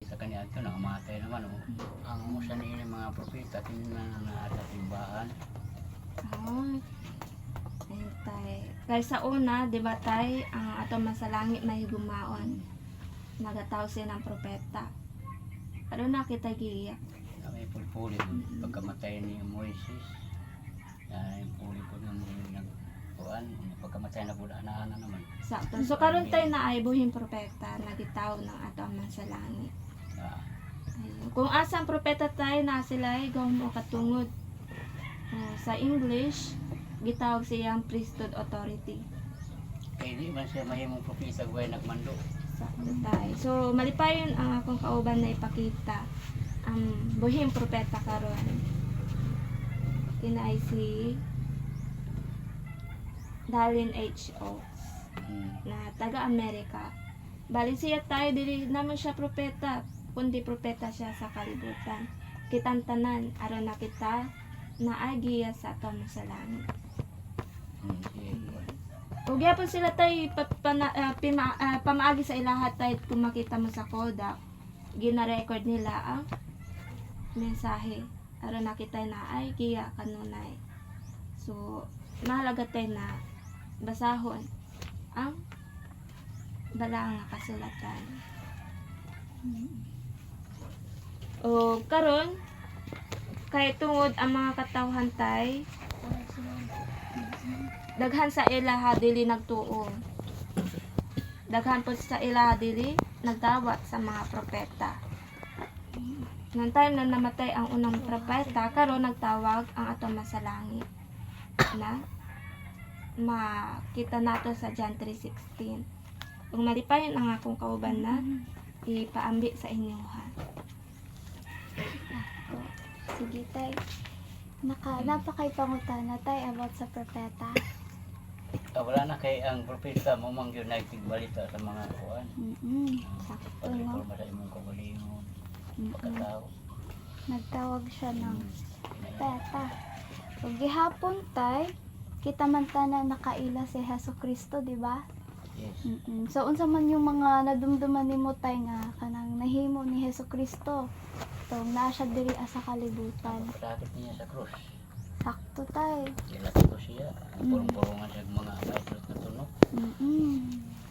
Sa kanya ito, nakamatay naman. Ang usa niya mga propeta, na sa simbahan. Oh. Ayun tay. Kaya sa una, di ba tay, ang ato man sa langit may gumaon. Nagataw siya ng propeta. Pero nakita giya. Na may pulpuli, pagkamatay ni Moises, na yung puli po ng nagkuhan, pagkamatay na bulan na naman. Sakto. So karon tay na ay buhing propeta, nagitaw ng ato man sa langit. Ayun. Kung asang propeta tayo na sila ay gawin mo katungod. Sa English, gitawag siyang priesthood authority. Kaya di man siya mahimong propeta gawin nagmando. Sakto tayo. So malipayon ang akong kauban na ipakita ang buhing propeta karon. Kinaay si Darren H. Oaks na taga-Amerika. Bali siya tayo, dili naman siya propeta, kundi propeta siya sa kalibutan. Kitang tanan, aron na kita naagiya sa ato sa langit. Ug gyapon sila tay pamaagi sa ilahat tay kung makita mo sa Kodak, gina-record nila ang mensahe aron na kita naagiya kanunay. So mahalaga tay na basahon ang balaang nga kasulatan. O karon kay tungod ang mga katawhan tay daghan sa ilaha dili nagtuo. Daghan po sa ilaha dili nagdawat sa mga propeta. Nang time na namatay ang unang propeta, karon nagtawag ang ato masalangit na makita nato sa John 3:16. Kung malipayon ang akong kauban na ipaambi sa inyoha. Sige tay. Napakay pangutana tay about sa propeta. Wala na kay ang propeta mo mang yun nagtigbalita sa mga kuhan. Sakto no. Pag-reforma sa imong kagalingon. Pagkatao. Nagtawag siya ng propeta. Ug gihapon tay, kita man tanan nakaila si Hesukristo, di ba? Yes. So unsa man yung mga nadumduman nimo tay nga kanang nahimo ni Hesukristo? Tong naa siya diri sa kalibutan. Pagkakit niya sa krus. Sakto tay. Gilat ko siya. Purong-purongan siya mga maitlot na tunog.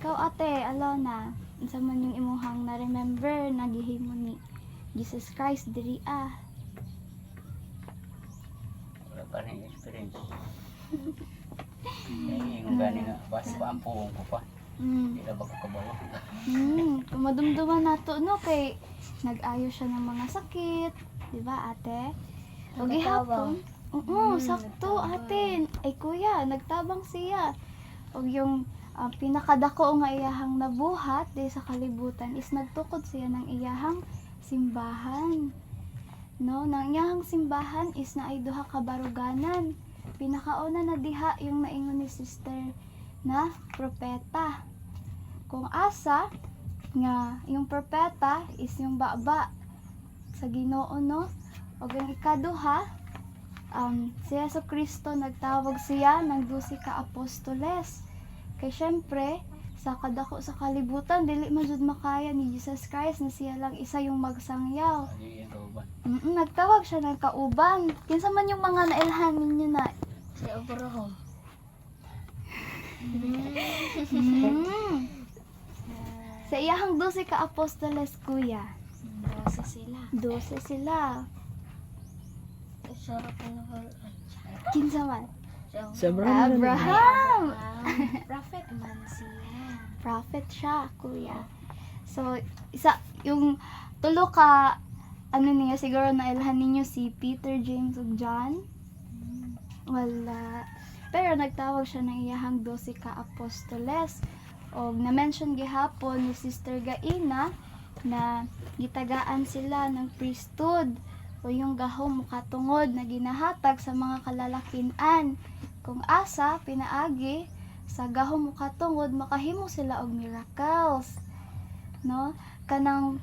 Ikaw ate, Alona, unsa man yung imuhang na-remember na gihimo ni Jesus Christ diri Wala pa rin experience. Kaya yung gani nga, basta pa ang puwong ko pa. Hindi na ba ko kabawa. Kung madumduman nato no kay nag-ayo siya ng mga sakit, di ba ate? O gihapon. Oo, sakto ate. Ay kuya, nagtabang siya. O yung pinakadako nga iyahang nabuhat di sa kalibutan is nagtukod siya ng iyahang simbahan. No, nang iyahang simbahan is naay duha ka baruganan. Pinakauna na diha yung naingon ni sister na propeta. Kung asa nga yung propeta is yung baba sa Ginoo no. O ang ikaduha si Jesucristo nagtawag siya ng 12 ka apostoles. Kay syempre sa kadako sa kalibutan dili man jud makaya ni Jesus Christ na siya lang isa yung magsangyaw. Hindi yung kauban. Nagtawag siya ng kauban. Kinsa man yung mga nailhan ninyo na Si Abraham. Sa iyahang 12 ka apostoles kuya. 12 sila. 12 sila. Sarap na Kinsa man? Si Abraham. Prophet man siya. Prophet siya, kuya. So, isa, yung tulo ka, ano niya, siguro nailhan ninyo si Peter, James, ug John. Wala. Pero nagtawag siya ng iyahang 12 ka apostoles. O, na-mention gihapon ni Sister Gaina na gitagaan sila ng priesthood o yung gahom mukatungod na ginahatag sa mga kalalakinan. Kung asa, pinaagi, sa gahom mukatungod, makahimo sila og miracles. No? Kanang